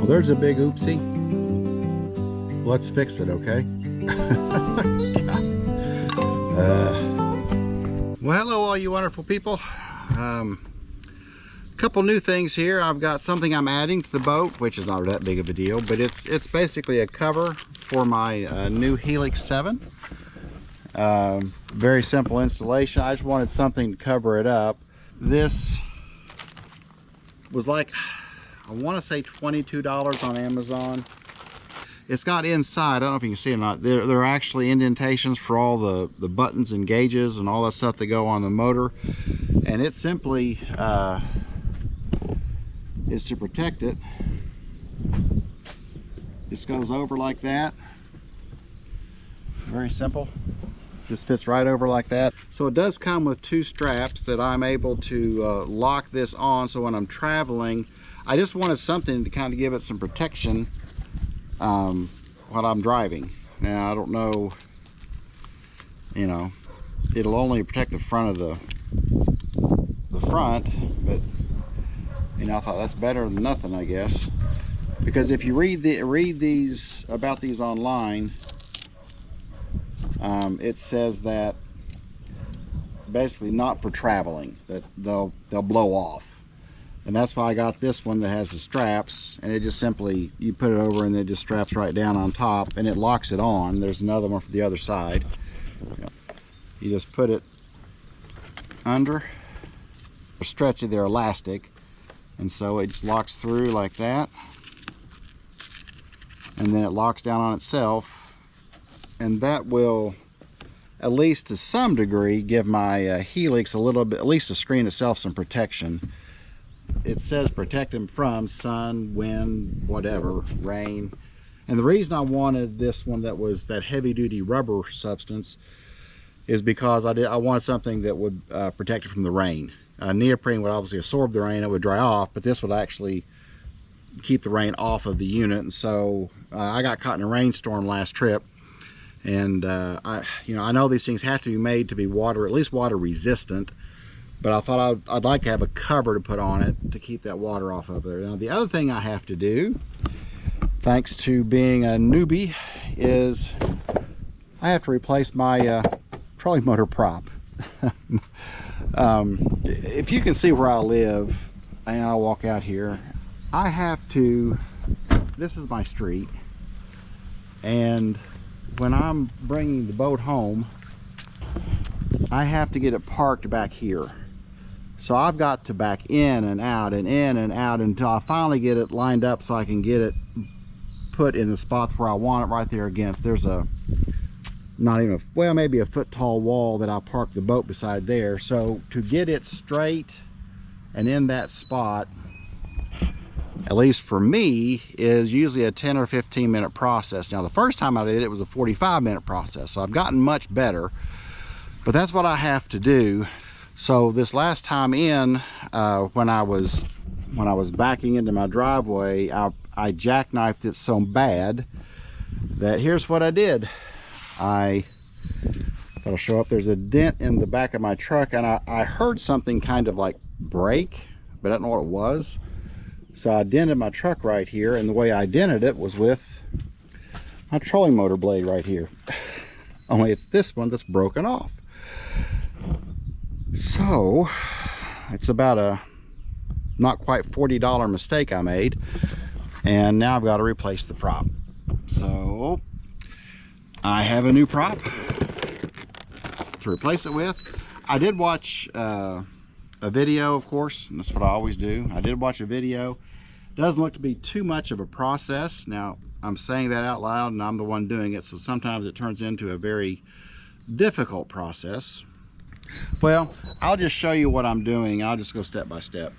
there's a big oopsie. Let's fix it, okay? Well, hello all you wonderful people. Couple new things here. I've got something I'm adding to the boat, which is not that big of a deal, but it's basically a cover for my new Helix 7. Very simple installation. I just wanted something to cover it up. This was like, I want to say $22 on Amazon. It's got inside, I don't know if you can see it or not, there are actually indentations for all the buttons and gauges and all that stuff that go on the motor. And it simply is to protect it. Just goes over like that. Very simple. Just fits right over like that. So it does come with two straps that I'm able to lock this on, so when I'm traveling, I just wanted something to kind of give it some protection while I'm driving. Now I don't know, you know, it'll only protect the front of the front, but you know, I thought that's better than nothing, I guess, because if you read these about these online, it says that basically not for traveling, that they'll blow off. And that's why I got this one that has the straps, and it just simply, you put it over and it just straps right down on top and it locks it on. There's another one for the other side. You just put it under, stretch it, they're elastic, and so it just locks through like that, and then it locks down on itself, and that will, at least to some degree, give my Helix a little bit, at least to screen itself some protection. It says protect them from sun, wind, whatever, rain. And the reason I wanted this one that was that heavy-duty rubber substance is because I wanted something that would protect it from the rain. Neoprene would obviously absorb the rain, it would dry off, but this would actually keep the rain off of the unit. And so I got caught in a rainstorm last trip, and I know these things have to be made to be at least water resistant, but I thought I'd like to have a cover to put on it to keep that water off of there. Now the other thing I have to do, thanks to being a newbie, is I have to replace my trolling motor prop. If you can see where I live, and I'll walk out here, I have to, this is my street, and when I'm bringing the boat home, I have to get it parked back here. So I've got to back in and out and in and out until I finally get it lined up so I can get it put in the spot where I want it, right there against, there's a, not even, well, maybe a foot tall wall that I'll park the boat beside there. So to get it straight and in that spot, at least for me, is usually a 10 or 15 minute process. Now the first time I did it, it was a 45-minute process, so I've gotten much better, but that's what I have to do. So this last time in, when I was backing into my driveway, I jackknifed it so bad that here's what I did. That'll show up, there's a dent in the back of my truck, and I heard something kind of like break, but I don't know what it was. So I dented my truck right here, and the way I dented it was with my trolling motor blade right here. Only it's this one that's broken off. So it's about a not quite $40 mistake I made, and now I've got to replace the prop. So I have a new prop to replace it with. I did watch a video, of course, and that's what I always do. I did watch a video. Doesn't look to be too much of a process. Now I'm saying that out loud and I'm the one doing it, so sometimes it turns into a very difficult process. Well, I'll just show you what I'm doing. I'll just go step by step.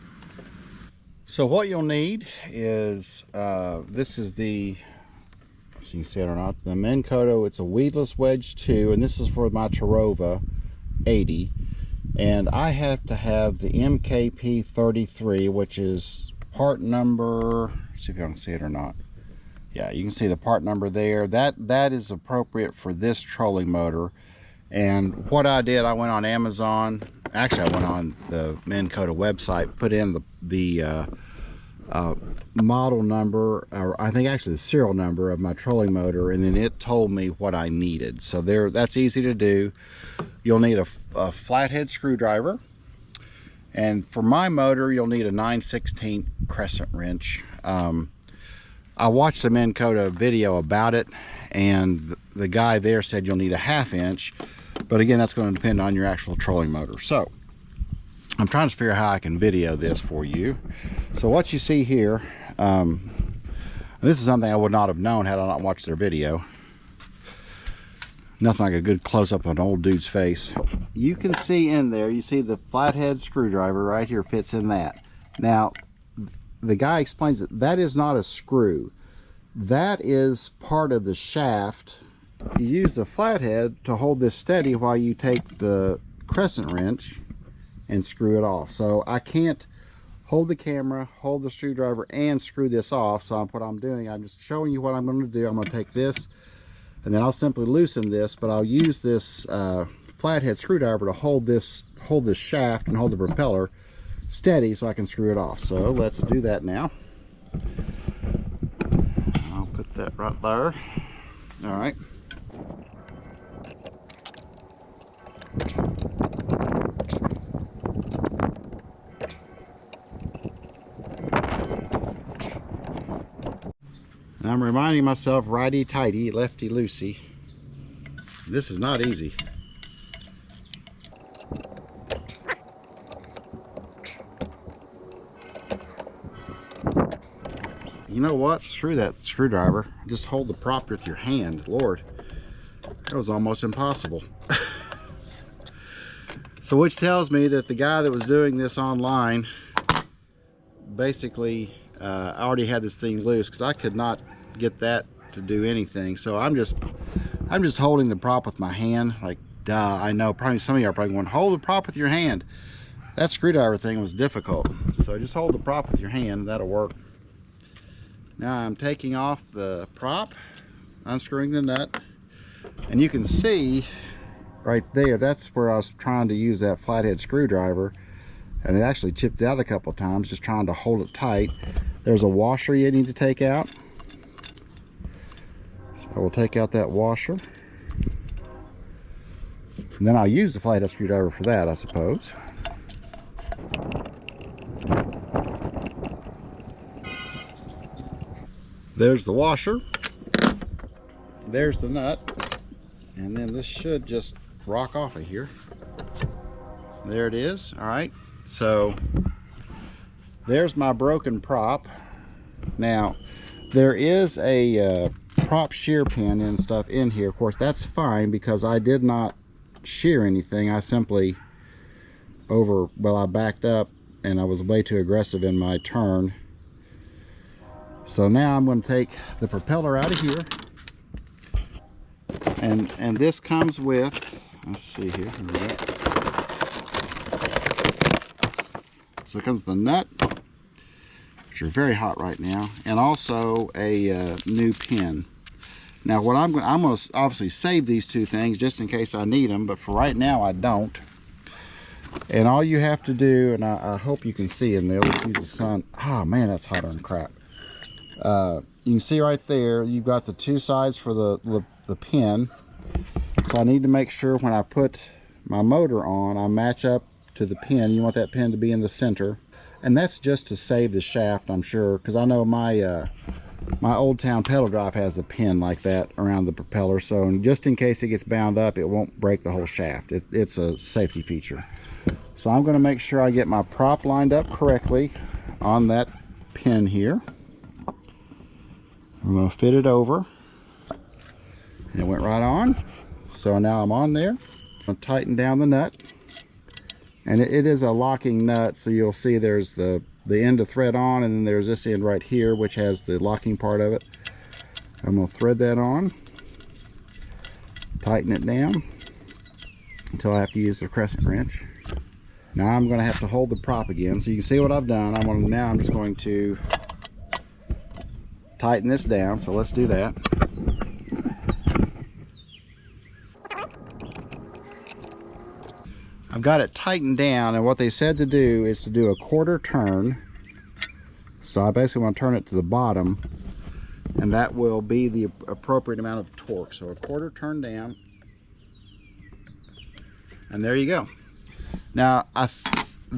So what you'll need is this is the, so you can see it or not, the Minn Kota. It's a weedless wedge 2, and this is for my Terrova 80, and I have to have the MKP 33, which is part number, see if you can see it or not. Yeah, you can see the part number there. That is appropriate for this trolling motor. And what I did, I went on Amazon. Actually, I went on the Minn Kota website, put in the model number, or I think actually the serial number of my trolling motor, and then it told me what I needed. So that's easy to do. You'll need a flathead screwdriver, and for my motor you'll need a 9/16 crescent wrench. I watched the Minn Kota video about it, and the guy there said you'll need a 1/2 inch, but again, that's going to depend on your actual trolling motor. So I'm trying to figure out how I can video this for you. So what you see here, this is something I would not have known had I not watched their video. Nothing like a good close-up of an old dude's face. You can see in there, you see the flathead screwdriver right here fits in that. Now, the guy explains that is not a screw. That is part of the shaft. You use the flathead to hold this steady while you take the crescent wrench and screw it off. So I can't hold the camera, hold the screwdriver, and screw this off. So what I'm doing, I'm just showing you what I'm going to do. I'm going to take this, and then I'll simply loosen this, but I'll use this flathead screwdriver to hold this shaft and hold the propeller steady so I can screw it off. So let's do that now. I'll put that right there. All right. And I'm reminding myself, righty tighty, lefty loosey. This is not easy. You know what? Screw that screwdriver. Just hold the prop with your hand. Lord, that was almost impossible. So which tells me that the guy that was doing this online basically already had this thing loose, because I could not get that to do anything. So I'm just holding the prop with my hand. Like, duh, I know probably some of you are probably going, hold the prop with your hand. That screwdriver thing was difficult. So just hold the prop with your hand, that'll work. Now I'm taking off the prop, unscrewing the nut, and you can see right there, that's where I was trying to use that flathead screwdriver, and it actually chipped out a couple times just trying to hold it tight. There's a washer you need to take out. So I will take out that washer, and then I'll use the flathead screwdriver for that, I suppose. There's the washer, there's the nut, and then this should just rock off of here. There it is. All right, so there's my broken prop. Now there is a prop shear pin and stuff in here. Of course, that's fine because I did not shear anything. I simply I backed up and I was way too aggressive in my turn. So now I'm going to take the propeller out of here, and this comes with, let's see here, so it comes with a nut, which are very hot right now, and also a new pin. Now what I'm going to obviously save these two things just in case I need them, but for right now I don't. And all you have to do, and I hope you can see in there, let's use the sun. Oh man, that's hotter than crap. You can see right there, you've got the two sides for the pin. So I need to make sure when I put my motor on, I match up to the pin. You want that pin to be in the center. And that's just to save the shaft, I'm sure, because I know my my Old Town pedal drive has a pin like that around the propeller. So just in case it gets bound up, it won't break the whole shaft. It's a safety feature. So I'm going to make sure I get my prop lined up correctly on that pin here. I'm going to fit it over, and it went right on. So now I'm on there. I'm going to tighten down the nut, and it is a locking nut, so you'll see there's the end of thread on, and then there's this end right here which has the locking part of it. I'm going to thread that on, tighten it down until I have to use the crescent wrench. Now I'm going to have to hold the prop again, so you can see what I've done. Now I'm just going to tighten this down, so let's do that. I've got it tightened down, and what they said to do is to do a quarter turn So I basically want to turn it to the bottom, and that will be the appropriate amount of torque. So a quarter turn down, and there you go. Now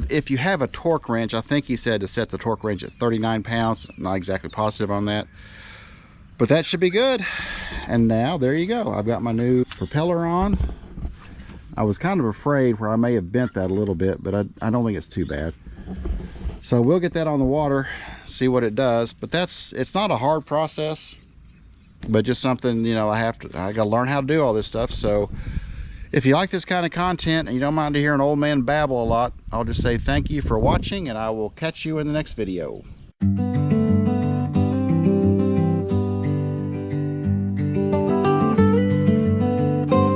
if you have a torque wrench, I think he said to set the torque wrench at 39 pounds. I'm not exactly positive on that, but that should be good. And now there you go, I've got my new propeller on. I was kind of afraid where I may have bent that a little bit, but I don't think it's too bad. So we'll get that on the water, see what it does. But it's not a hard process, but just something, you know, I gotta learn how to do all this stuff. So if you like this kind of content and you don't mind to hear an old man babble a lot, I'll just say thank you for watching, and I will catch you in the next video.